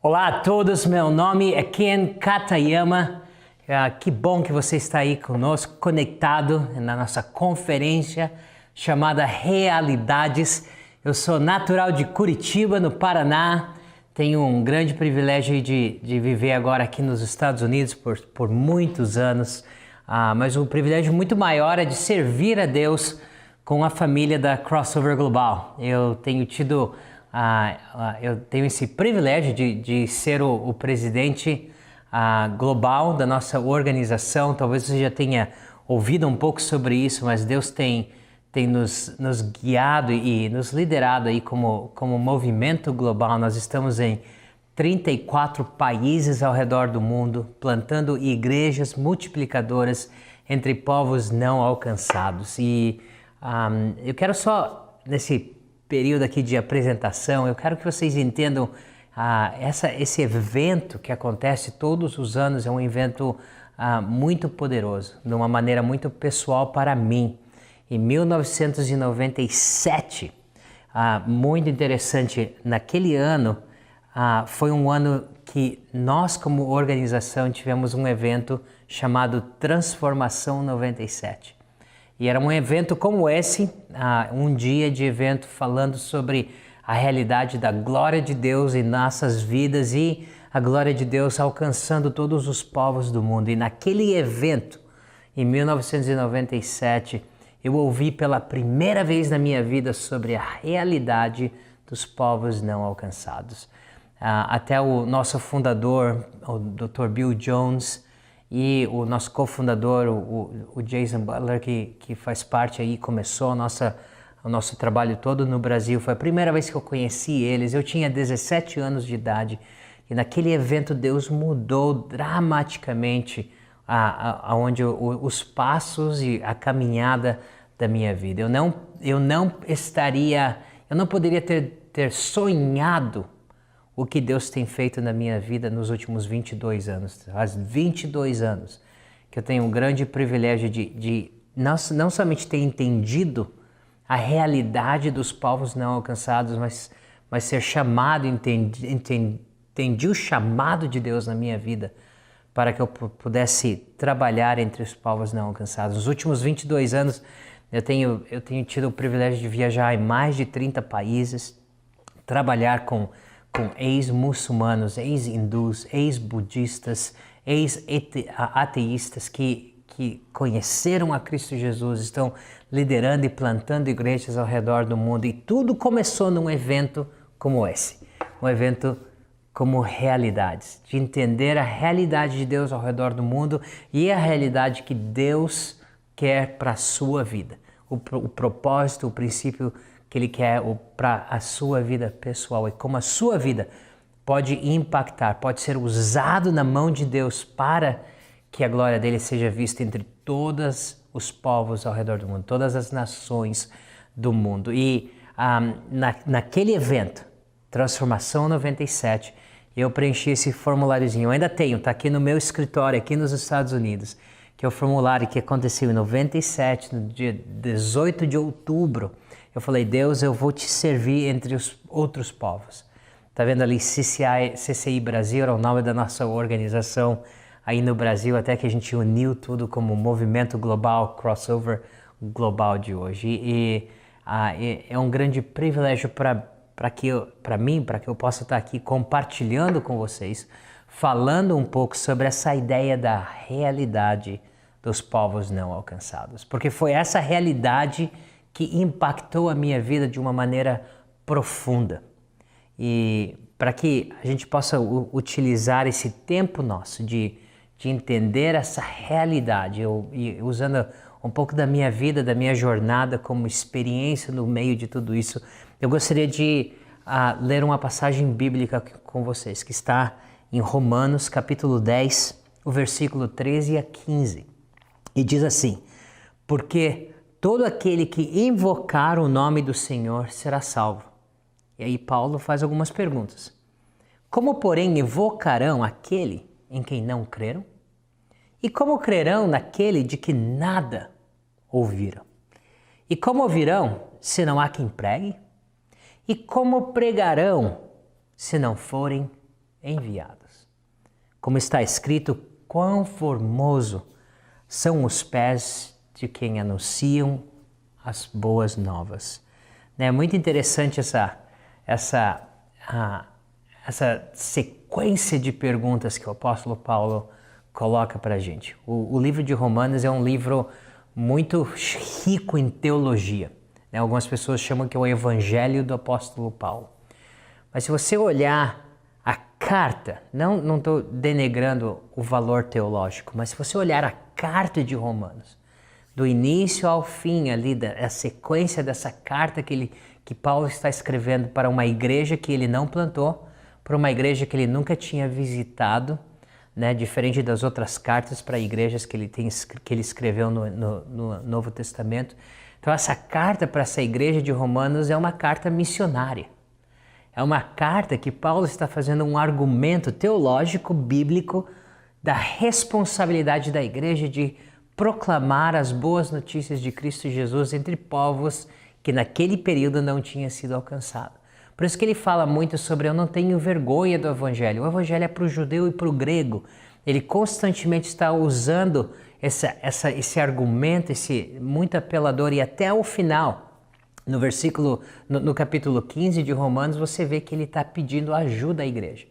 Olá a todos, meu nome é Ken Katayama. Que bom que você está aí conosco, conectado na nossa conferência chamada Realidades. Eu sou natural de Curitiba, no Paraná. Tenho um grande privilégio de viver agora aqui nos Estados Unidos por muitos anos. Mas um privilégio muito maior é de servir a Deus com a família da Crossover Global. Eu tenho esse privilégio de ser o presidente global da nossa organização. Talvez você já tenha ouvido um pouco sobre isso, mas Deus tem nos guiado e nos liderado aí como movimento global. Nós estamos em 34 países ao redor do mundo, plantando igrejas multiplicadoras entre povos não alcançados. E eu quero só, nesse período aqui de apresentação, eu quero que vocês entendam esse evento que acontece todos os anos. É um evento muito poderoso, de uma maneira muito pessoal para mim. Em 1997, muito interessante, naquele ano, foi um ano que nós como organização tivemos um evento chamado Transformação 97. E era um evento como esse, um dia de evento falando sobre a realidade da glória de Deus em nossas vidas e a glória de Deus alcançando todos os povos do mundo. E naquele evento, em 1997, eu ouvi pela primeira vez na minha vida sobre a realidade dos povos não alcançados. Até o nosso fundador, o Dr. Bill Jones, e o nosso cofundador, o Jason Butler, que faz parte aí, começou o nosso trabalho todo no Brasil. Foi a primeira vez que eu conheci eles. Eu tinha 17 anos de idade e naquele evento Deus mudou dramaticamente aonde os passos e a caminhada da minha vida. Eu não poderia ter sonhado o que Deus tem feito na minha vida nos últimos 22 anos. Faz 22 anos que eu tenho um grande privilégio de não somente ter entendido a realidade dos povos não alcançados, mas ser chamado, entendi o chamado de Deus na minha vida para que eu pudesse trabalhar entre os povos não alcançados. Nos últimos 22 anos, eu tenho tido o privilégio de viajar em mais de 30 países, trabalhar com ex-muçulmanos, ex-hindus, ex-budistas, ex-ateístas que conheceram a Cristo Jesus, estão liderando e plantando igrejas ao redor do mundo. E tudo começou num evento como esse, um evento como Realidades, de entender a realidade de Deus ao redor do mundo e a realidade que Deus quer para a sua vida, o propósito, o princípio que Ele quer para a sua vida pessoal e como a sua vida pode impactar, pode ser usado na mão de Deus para que a glória dele seja vista entre todos os povos ao redor do mundo, todas as nações do mundo. E naquele evento, Transformação 97, eu preenchi esse formuláriozinho. Eu ainda tenho, está aqui no meu escritório, aqui nos Estados Unidos, que é o formulário que aconteceu em 97, no dia 18 de outubro. Eu falei, Deus, eu vou te servir entre os outros povos. Tá vendo ali CCI Brasil, era o nome da nossa organização aí no Brasil, até que a gente uniu tudo como movimento global, Crossover Global de hoje. E é um grande privilégio para mim, para que eu possa estar aqui compartilhando com vocês, falando um pouco sobre essa ideia da realidade dos povos não alcançados. Porque foi essa realidade que impactou a minha vida de uma maneira profunda. E para que a gente possa utilizar esse tempo nosso de entender essa realidade, usando um pouco da minha vida, da minha jornada como experiência no meio de tudo isso, eu gostaria de ler uma passagem bíblica com vocês, que está em Romanos capítulo 10, o versículo 13 a 15. E diz assim: porque todo aquele que invocar o nome do Senhor será salvo. E aí Paulo faz algumas perguntas. Como, porém, invocarão aquele em quem não creram? E como crerão naquele de que nada ouviram? E como ouvirão se não há quem pregue? E como pregarão se não forem enviados. Como está escrito, quão formoso são os pés de quem anunciam as boas novas. É muito interessante essa sequência de perguntas que o apóstolo Paulo coloca para a gente. O livro de Romanos é um livro muito rico em teologia. Algumas pessoas chamam que é o evangelho do apóstolo Paulo. Mas se você olhar a carta, não estou denegrando o valor teológico, mas se você olhar a carta de Romanos, do início ao fim ali, a sequência dessa carta que Paulo está escrevendo para uma igreja que ele não plantou, para uma igreja que ele nunca tinha visitado, né, diferente das outras cartas para igrejas que ele escreveu no Novo Testamento. Então essa carta para essa igreja de Romanos é uma carta missionária. É uma carta que Paulo está fazendo um argumento teológico, bíblico, da responsabilidade da igreja de proclamar as boas notícias de Cristo Jesus entre povos que naquele período não tinham sido alcançados. Por isso que ele fala muito sobre eu não tenho vergonha do evangelho. O evangelho é para o judeu e para o grego. Ele constantemente está usando esse argumento, esse muito apelador, e até o final, no capítulo 15 de Romanos, você vê que ele está pedindo ajuda à igreja.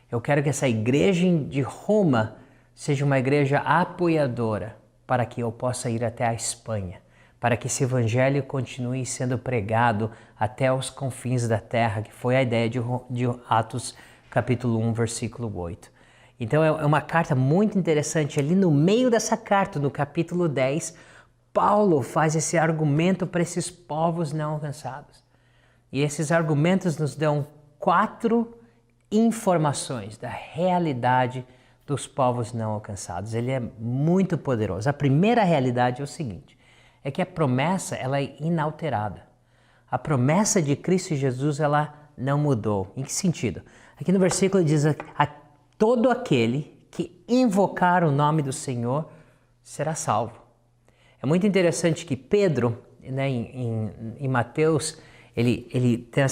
Eu quero que essa igreja de Roma seja uma igreja apoiadora para que eu possa ir até a Espanha, para que esse evangelho continue sendo pregado até os confins da terra, que foi a ideia de Atos capítulo 1, versículo 8. Então é uma carta muito interessante. Ali no meio dessa carta, no capítulo 10, Paulo faz esse argumento para esses povos não alcançados. E esses argumentos nos dão 4 informações da realidade dos povos não alcançados. Ele é muito poderoso. A primeira realidade é o seguinte, é que a promessa ela é inalterada. A promessa de Cristo Jesus ela não mudou. Em que sentido? Aqui no versículo diz, a todo aquele que invocar o nome do Senhor será salvo. É muito interessante que Pedro, né, em Mateus, ele tem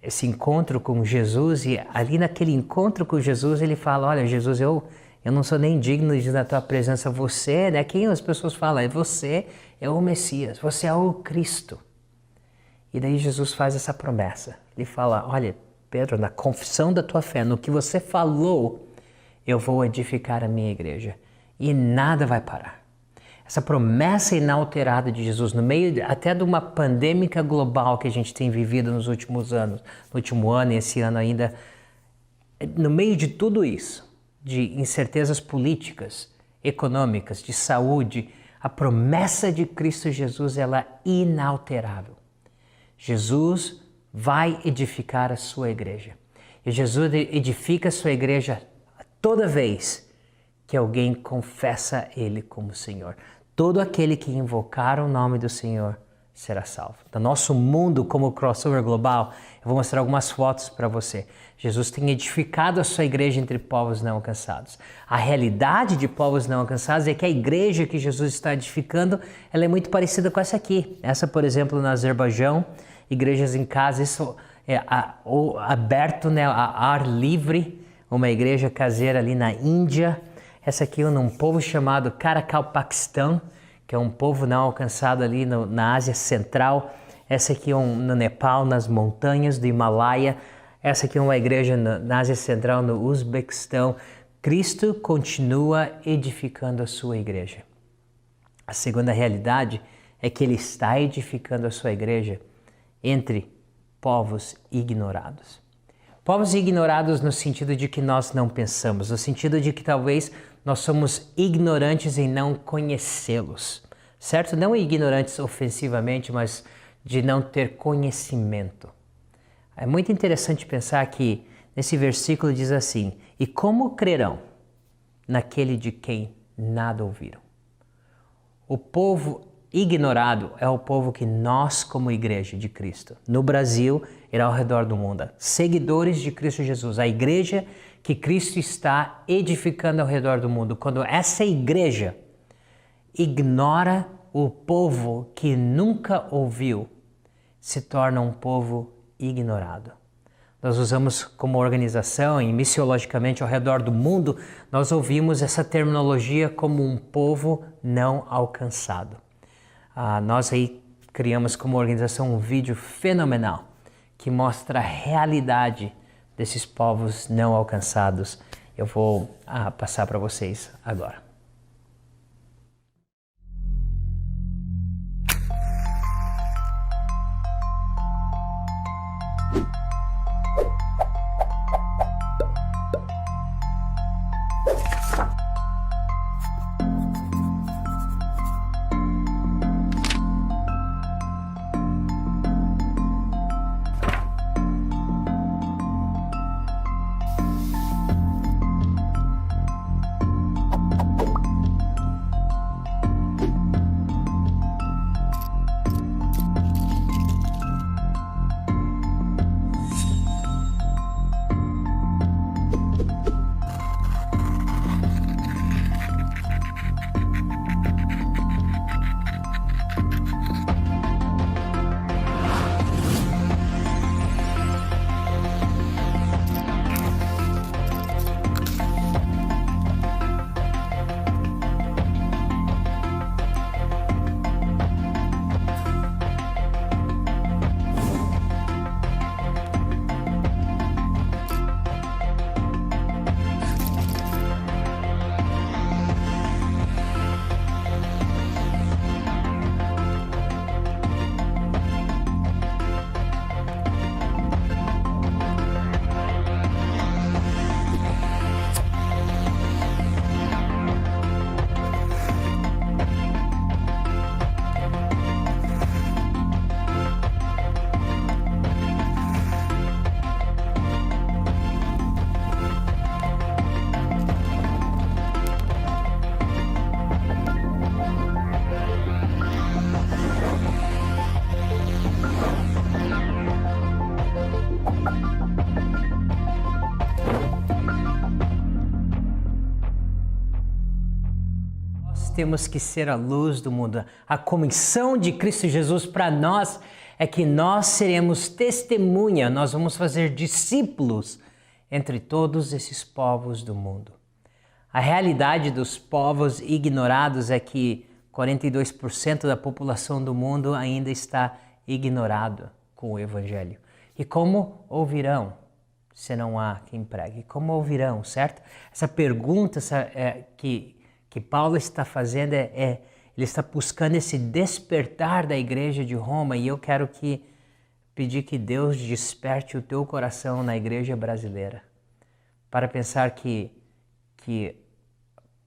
esse encontro com Jesus, e ali naquele encontro com Jesus ele fala, olha Jesus, eu não sou nem digno de na tua presença, você, né? Quem as pessoas falam? Você é o Messias, você é o Cristo. E daí Jesus faz essa promessa. Ele fala, olha Pedro, na confissão da tua fé, no que você falou, eu vou edificar a minha igreja. E nada vai parar. Essa promessa inalterada de Jesus, no meio até de uma pandêmica global que a gente tem vivido nos últimos anos, no último ano e esse ano ainda, no meio de tudo isso, de incertezas políticas, econômicas, de saúde, a promessa de Cristo Jesus ela é inalterável. Jesus vai edificar a sua igreja. E Jesus edifica a sua igreja toda vez que alguém confessa Ele como Senhor. Todo aquele que invocar o nome do Senhor será salvo. No nosso mundo, como crossover global, eu vou mostrar algumas fotos para você. Jesus tem edificado a sua igreja entre povos não alcançados. A realidade de povos não alcançados é que a igreja que Jesus está edificando, ela é muito parecida com essa aqui. Essa, por exemplo, no Azerbaijão, igrejas em casa, isso é aberto, né, a ar livre, uma igreja caseira ali na Índia. Essa aqui é num povo chamado Karakalpakstan, que é um povo não alcançado ali na Ásia Central. Essa aqui é no Nepal, nas montanhas do Himalaia. Essa aqui é uma igreja na Ásia Central, no Uzbequistão. Cristo continua edificando a sua igreja. A segunda realidade é que Ele está edificando a sua igreja entre povos ignorados. Povos ignorados no sentido de que nós não pensamos, no sentido de que talvez nós somos ignorantes em não conhecê-los, certo? Não ignorantes ofensivamente, mas de não ter conhecimento. É muito interessante pensar que nesse versículo diz assim, e como crerão naquele de quem nada ouviram? O povo ignorado é o povo que nós, como igreja de Cristo, no Brasil e ao redor do mundo, seguidores de Cristo Jesus, a igreja que Cristo está edificando ao redor do mundo, quando essa igreja ignora o povo que nunca ouviu, se torna um povo ignorado. nós usamos como organização e missiologicamente ao redor do mundo, nós ouvimos essa terminologia como um povo não alcançado. Nós aí criamos como organização um vídeo fenomenal que mostra a realidade desses povos não alcançados. Eu vou passar para vocês agora. Temos que ser a luz do mundo. A comissão de Cristo Jesus para nós é que nós seremos testemunha, nós vamos fazer discípulos entre todos esses povos do mundo. A realidade dos povos ignorados é que 42% da população do mundo ainda está ignorado com o Evangelho. E como ouvirão se não há quem pregue? Como ouvirão, certo? Essa pergunta que Paulo está fazendo ele está buscando esse despertar da igreja de Roma, e eu quero pedir que Deus desperte o teu coração na igreja brasileira para pensar que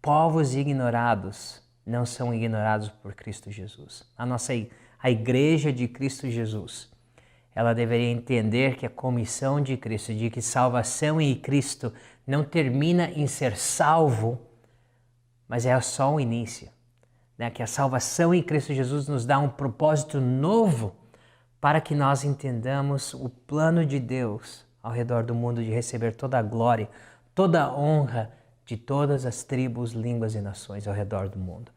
povos ignorados não são ignorados por Cristo Jesus. A igreja de Cristo Jesus, ela deveria entender que a comissão de Cristo, de que salvação em Cristo não termina em ser salvo, mas é só um início, né? Que a salvação em Cristo Jesus nos dá um propósito novo para que nós entendamos o plano de Deus ao redor do mundo de receber toda a glória, toda a honra de todas as tribos, línguas e nações ao redor do mundo.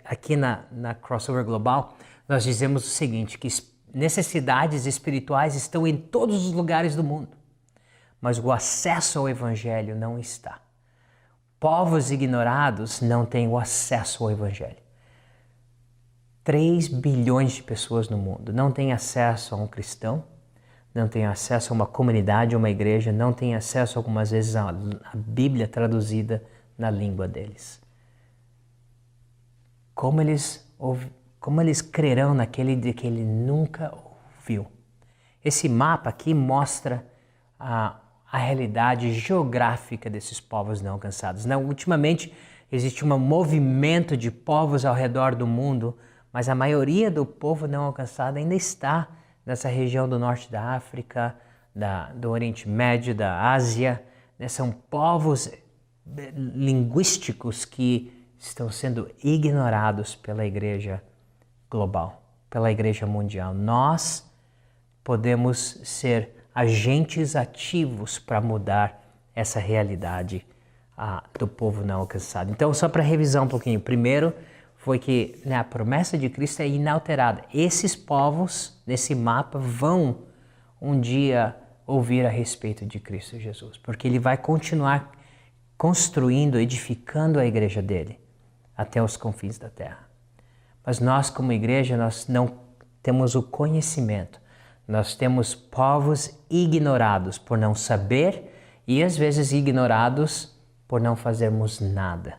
Aqui na Crossover Global, nós dizemos o seguinte, que necessidades espirituais estão em todos os lugares do mundo, mas o acesso ao Evangelho não está. Povos ignorados não têm o acesso ao Evangelho. 3 bilhões de pessoas no mundo não têm acesso a um cristão, não têm acesso a uma comunidade, a uma igreja, não têm acesso algumas vezes à Bíblia traduzida na língua deles. Como eles crerão naquele de que ele nunca ouviu? Esse mapa aqui mostra a realidade geográfica desses povos não alcançados. Ultimamente existe um movimento de povos ao redor do mundo, mas a maioria do povo não alcançado ainda está nessa região do norte da África, do Oriente Médio, da Ásia. São povos linguísticos que estão sendo ignorados pela igreja global, pela igreja mundial. Nós podemos ser agentes ativos para mudar essa realidade do povo não alcançado. Então, só para revisar um pouquinho, primeiro foi que a promessa de Cristo é inalterada. Esses povos, nesse mapa, vão um dia ouvir a respeito de Cristo Jesus, porque Ele vai continuar construindo, edificando a igreja dele até os confins da terra. Mas nós, como igreja, nós não temos o conhecimento. Nós temos povos ignorados por não saber e às vezes ignorados por não fazermos nada.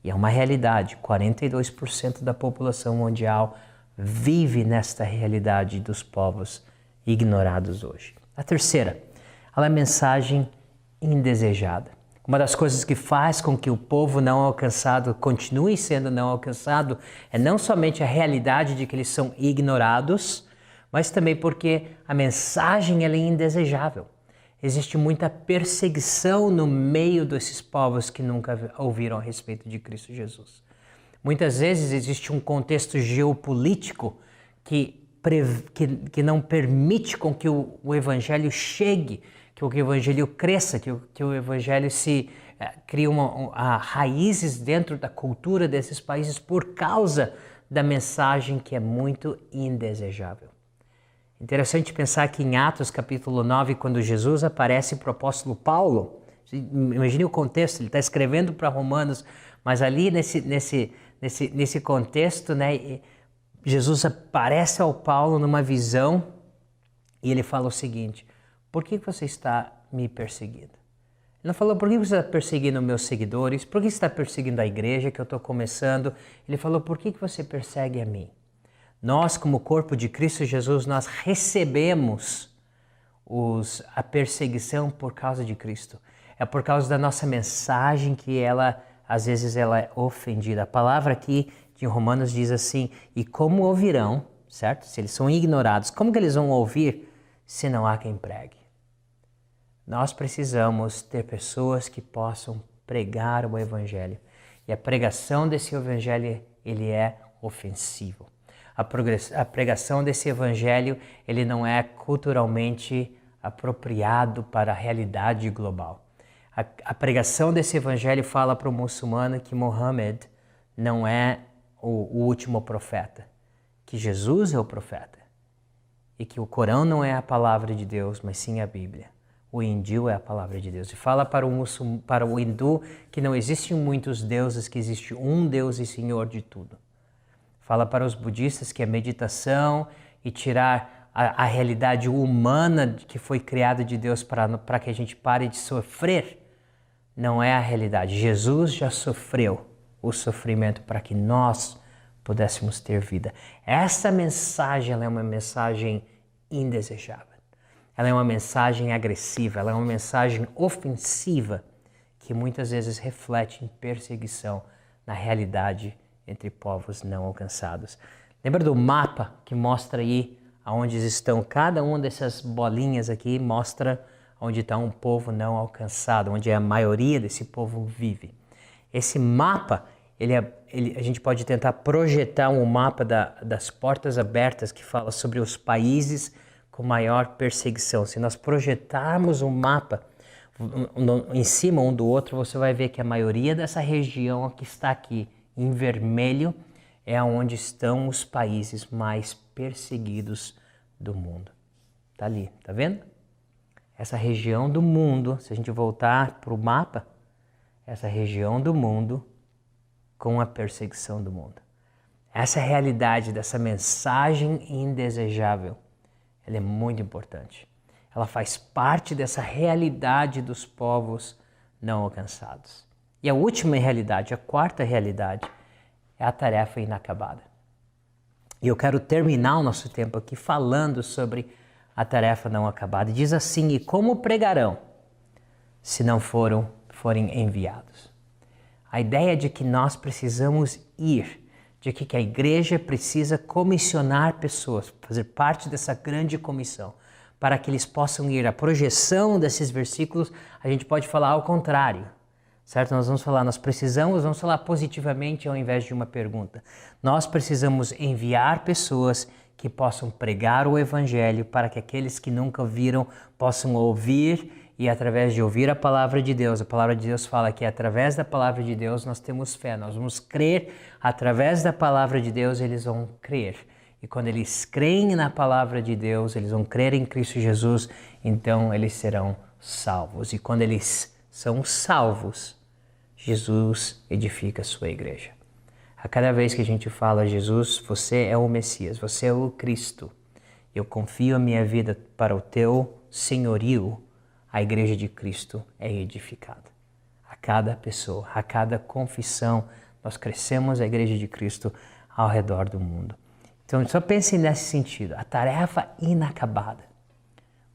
E é uma realidade, 42% da população mundial vive nesta realidade dos povos ignorados hoje. A terceira, ela é a mensagem indesejada. Uma das coisas que faz com que o povo não alcançado continue sendo não alcançado é não somente a realidade de que eles são ignorados, mas também porque a mensagem ela é indesejável. Existe muita perseguição no meio desses povos que nunca ouviram a respeito de Cristo Jesus. Muitas vezes existe um contexto geopolítico que não permite com que o evangelho chegue, que o evangelho cresça, que o evangelho crie raízes dentro da cultura desses países por causa da mensagem que é muito indesejável. Interessante pensar que em Atos capítulo 9, quando Jesus aparece para o apóstolo Paulo, imagine o contexto, ele está escrevendo para Romanos, mas ali nesse contexto, né, Jesus aparece ao Paulo numa visão e ele fala o seguinte: por que você está me perseguindo? Ele não falou, por que você está perseguindo meus seguidores? Por que você está perseguindo a igreja que eu estou começando? Ele falou, por que você persegue a mim? Nós, como corpo de Cristo Jesus, nós recebemos a perseguição por causa de Cristo. É por causa da nossa mensagem que às vezes ela é ofendida. A palavra aqui de Romanos diz assim, e como ouvirão, certo? Se eles são ignorados, como que eles vão ouvir se não há quem pregue? Nós precisamos ter pessoas que possam pregar o evangelho. E a pregação desse evangelho, ele é ofensivo. A pregação desse evangelho, ele não é culturalmente apropriado para a realidade global. A pregação desse evangelho fala para o muçulmano que Muhammad não é o último profeta, que Jesus é o profeta e que o Corão não é a palavra de Deus, mas sim a Bíblia. O Injil é a palavra de Deus. E fala para o hindu que não existem muitos deuses, que existe um Deus e Senhor de tudo. Fala para os budistas que a meditação e tirar a realidade humana que foi criada de Deus para que a gente pare de sofrer, não é a realidade. Jesus já sofreu o sofrimento para que nós pudéssemos ter vida. Essa mensagem ela é uma mensagem indesejável. Ela é uma mensagem agressiva, ela é uma mensagem ofensiva que muitas vezes reflete em perseguição na realidade entre povos não alcançados. Lembra do mapa que mostra aí aonde estão cada uma dessas bolinhas aqui, mostra onde está um povo não alcançado, onde a maioria desse povo vive. Esse mapa, a gente pode tentar projetar um mapa das portas abertas que fala sobre os países com maior perseguição. Se nós projetarmos um mapa em cima um do outro, você vai ver que a maioria dessa região que está aqui em vermelho é onde estão os países mais perseguidos do mundo. Tá ali, tá vendo? Essa região do mundo, se a gente voltar para o mapa, essa região do mundo com a perseguição do mundo. Essa realidade dessa mensagem indesejável, ela é muito importante. Ela faz parte dessa realidade dos povos não alcançados. E a última realidade, a quarta realidade, é a tarefa inacabada. E eu quero terminar o nosso tempo aqui falando sobre a tarefa não acabada. Diz assim, e como pregarão se não forem enviados? A ideia de que nós precisamos ir, de que a igreja precisa comissionar pessoas, fazer parte dessa grande comissão, para que eles possam ir. A projeção desses versículos, a gente pode falar ao contrário, certo? Nós vamos falar positivamente ao invés de uma pergunta. Nós precisamos enviar pessoas que possam pregar o evangelho para que aqueles que nunca ouviram possam ouvir e através de ouvir a palavra de Deus fala que através da palavra de Deus nós temos fé, nós vamos crer, através da palavra de Deus eles vão crer. E quando eles creem na palavra de Deus, eles vão crer em Cristo Jesus, então eles serão salvos. E quando eles são salvos, Jesus edifica a sua igreja. A cada vez que a gente fala, Jesus, você é o Messias, você é o Cristo, eu confio a minha vida para o teu senhorio, a igreja de Cristo é edificada. A cada pessoa, a cada confissão, nós crescemos a igreja de Cristo ao redor do mundo. Então, só pense nesse sentido, a tarefa inacabada.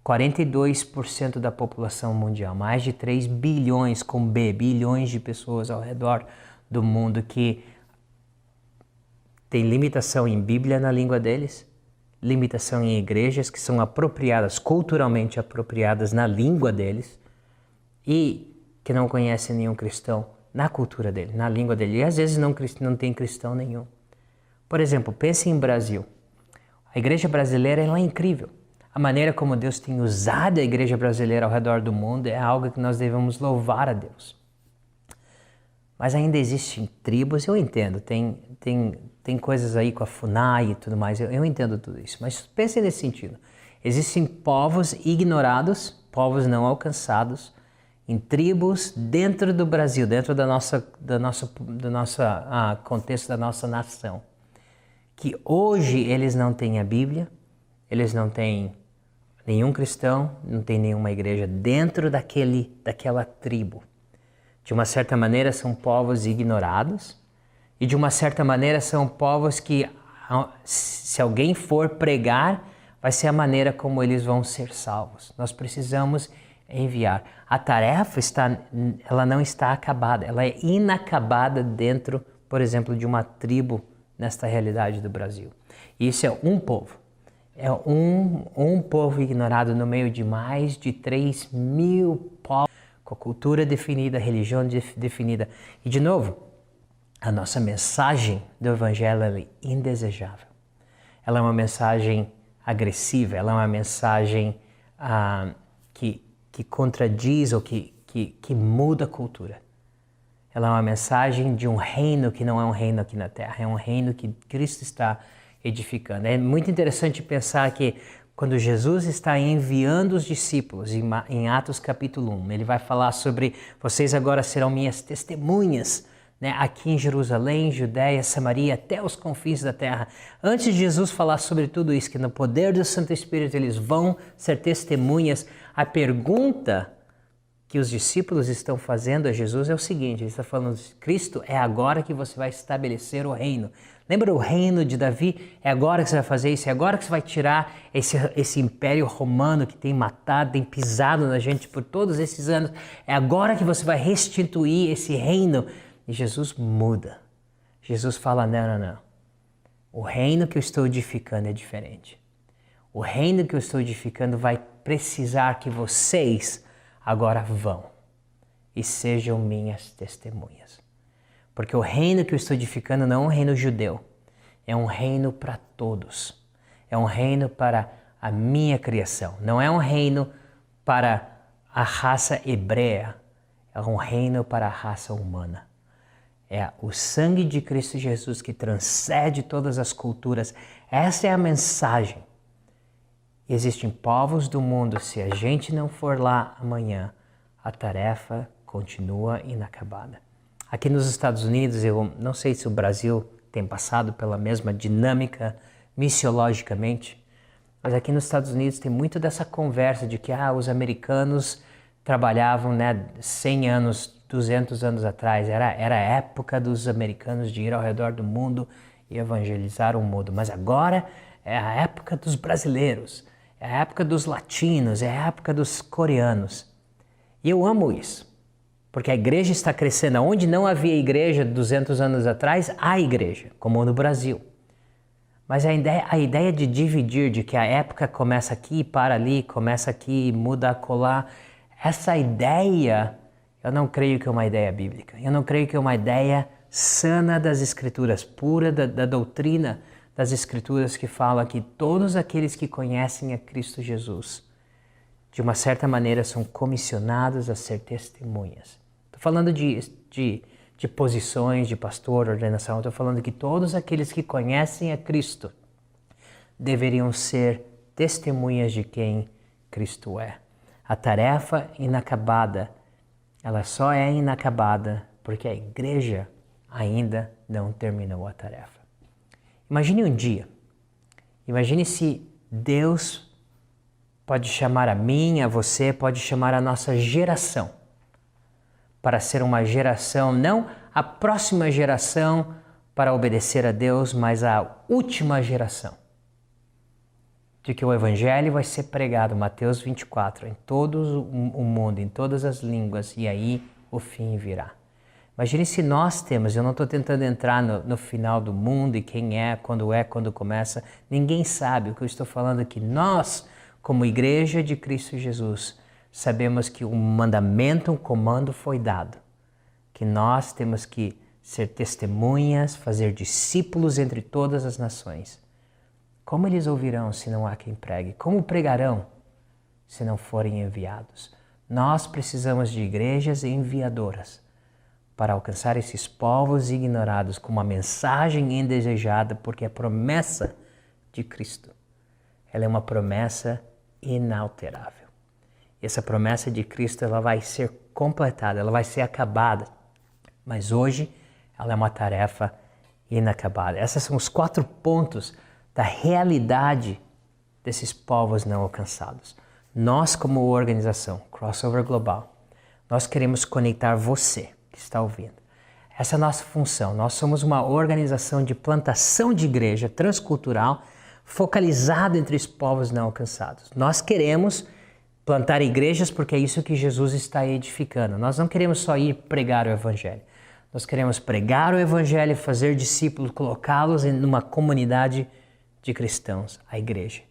42% da população mundial, mais de 3 bilhões, com B, bilhões de pessoas ao redor do mundo que tem limitação em Bíblia na língua deles, limitação em igrejas que são apropriadas, culturalmente apropriadas na língua deles e que não conhecem nenhum cristão na cultura dele, na língua dele. E às vezes não tem cristão nenhum. Por exemplo, pense em Brasil. A igreja brasileira ela é incrível. A maneira como Deus tem usado a igreja brasileira ao redor do mundo é algo que nós devemos louvar a Deus. Mas ainda existem tribos, eu entendo, tem coisas aí com a FUNAI e tudo mais, eu entendo tudo isso. Mas pense nesse sentido. Existem povos ignorados, povos não alcançados, em tribos dentro do Brasil, dentro do contexto da nossa nação, que hoje eles não têm a Bíblia, eles não têm nenhum cristão, não tem nenhuma igreja dentro daquela tribo. De uma certa maneira são povos ignorados e de uma certa maneira são povos que, se alguém for pregar, vai ser a maneira como eles vão ser salvos. Nós precisamos enviar. A tarefa ela não está acabada, ela é inacabada dentro, por exemplo, de uma tribo nesta realidade do Brasil. E isso é um povo. É um povo ignorado no meio de mais de 3 mil povos, com a cultura definida, a religião definida. E, de novo, a nossa mensagem do Evangelho é indesejável. Ela é uma mensagem agressiva, ela é uma mensagem que contradiz ou que muda a cultura. Ela é uma mensagem de um reino que não é um reino aqui na Terra, é um reino que Cristo está edificando. É muito interessante pensar que quando Jesus está enviando os discípulos, em Atos capítulo 1, ele vai falar sobre vocês agora serão minhas testemunhas, né, aqui em Jerusalém, Judéia, Samaria, até os confins da terra. Antes de Jesus falar sobre tudo isso, que no poder do Santo Espírito eles vão ser testemunhas, a pergunta que os discípulos estão fazendo a Jesus é o seguinte, ele está falando, Cristo, é agora que você vai estabelecer o reino. Lembra o reino de Davi? É agora que você vai fazer isso, é agora que você vai tirar esse império romano que tem matado, tem pisado na gente por todos esses anos. É agora que você vai restituir esse reino. E Jesus muda. Jesus fala, não. O reino que eu estou edificando é diferente. O reino que eu estou edificando vai precisar que vocês agora vão e sejam minhas testemunhas. Porque o reino que eu estou edificando não é um reino judeu, é um reino para todos. É um reino para a minha criação. Não é um reino para a raça hebreia, é um reino para a raça humana. É o sangue de Cristo Jesus que transcende todas as culturas. Essa é a mensagem. Existem povos do mundo, se a gente não for lá amanhã, a tarefa continua inacabada. Aqui nos Estados Unidos, eu não sei se o Brasil tem passado pela mesma dinâmica missiologicamente, mas aqui nos Estados Unidos tem muito dessa conversa de que os americanos trabalhavam 100 anos, 200 anos atrás, era a época dos americanos de ir ao redor do mundo e evangelizar o mundo, mas agora é a época dos brasileiros, é a época dos latinos, é a época dos coreanos. E eu amo isso, porque a igreja está crescendo. Onde não havia igreja 200 anos atrás, há igreja, como no Brasil. Mas a ideia de dividir, de que a época começa aqui, para ali, começa aqui, muda acolá, essa ideia, eu não creio que é uma ideia bíblica. Eu não creio que é uma ideia sana das Escrituras, pura da doutrina das Escrituras, que fala que todos aqueles que conhecem a Cristo Jesus, de uma certa maneira, são comissionados a ser testemunhas. Estou falando de posições, de pastor, ordenação. Estou falando que todos aqueles que conhecem a Cristo deveriam ser testemunhas de quem Cristo é. A tarefa inacabada, ela só é inacabada porque a igreja ainda não terminou a tarefa. Imagine um dia, imagine se Deus pode chamar a mim, a você, pode chamar a nossa geração para ser uma geração, não a próxima geração para obedecer a Deus, mas a última geração. De que o Evangelho vai ser pregado, Mateus 24, em todo o mundo, em todas as línguas, e aí o fim virá. Imagine se nós temos, eu não estou tentando entrar no final do mundo e quem é, quando começa, ninguém sabe. O que eu estou falando é que nós, como igreja de Cristo Jesus, sabemos que um mandamento, um comando foi dado, que nós temos que ser testemunhas, fazer discípulos entre todas as nações. Como eles ouvirão se não há quem pregue? Como pregarão se não forem enviados? Nós precisamos de igrejas enviadoras para alcançar esses povos ignorados com uma mensagem indesejada, porque a promessa de Cristo, ela é uma promessa inalterável. E essa promessa de Cristo, ela vai ser completada, ela vai ser acabada. Mas hoje, ela é uma tarefa inacabada. Esses são os 4 pontos da realidade desses povos não alcançados. Nós, como organização Crossover Global, nós queremos conectar você que está ouvindo. Essa é a nossa função. Nós somos uma organização de plantação de igreja transcultural focalizada entre os povos não alcançados. Nós queremos plantar igrejas porque é isso que Jesus está edificando. Nós não queremos só ir pregar o Evangelho. Nós queremos pregar o Evangelho, fazer discípulos, colocá-los em uma comunidade de cristãos, a igreja.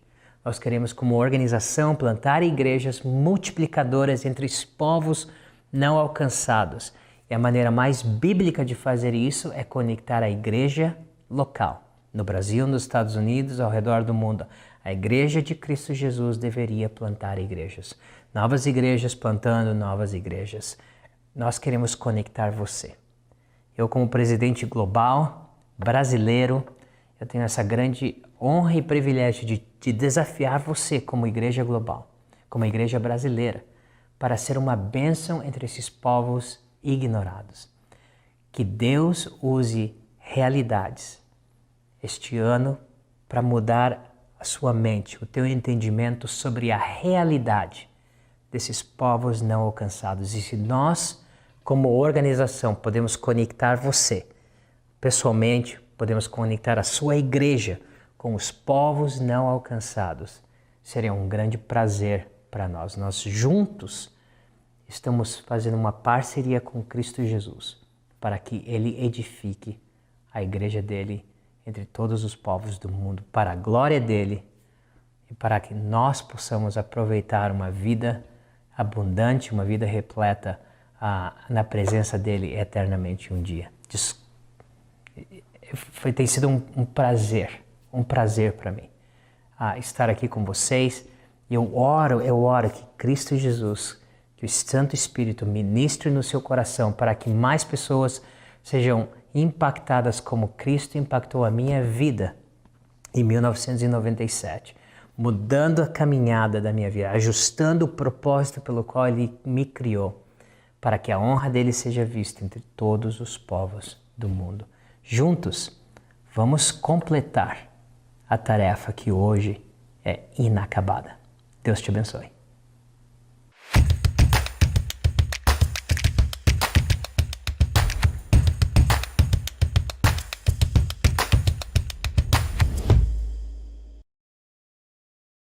Nós queremos, como organização, plantar igrejas multiplicadoras entre os povos não alcançados. E a maneira mais bíblica de fazer isso é conectar a igreja local. No Brasil, nos Estados Unidos, ao redor do mundo. A igreja de Cristo Jesus deveria plantar igrejas. Novas igrejas plantando novas igrejas. Nós queremos conectar você. Eu, como presidente global, brasileiro, eu tenho essa grande honra e privilégio de desafiar você como igreja global, como igreja brasileira, para ser uma bênção entre esses povos ignorados. Que Deus use realidades este ano para mudar a sua mente, o teu entendimento sobre a realidade desses povos não alcançados. E se nós, como organização, podemos conectar você pessoalmente, podemos conectar a sua igreja com os povos não alcançados, seria um grande prazer para nós. Nós juntos estamos fazendo uma parceria com Cristo Jesus para que Ele edifique a igreja dele entre todos os povos do mundo, para a glória dele e para que nós possamos aproveitar uma vida abundante, uma vida repleta na presença dele eternamente um dia. Tem sido um prazer para mim estar aqui com vocês. Eu oro que Cristo Jesus, que o Santo Espírito ministre no seu coração para que mais pessoas sejam impactadas como Cristo impactou a minha vida em 1997, mudando a caminhada da minha vida, ajustando o propósito pelo qual Ele me criou, para que a honra dele seja vista entre todos os povos do mundo. Juntos, vamos completar a tarefa que hoje é inacabada. Deus te abençoe.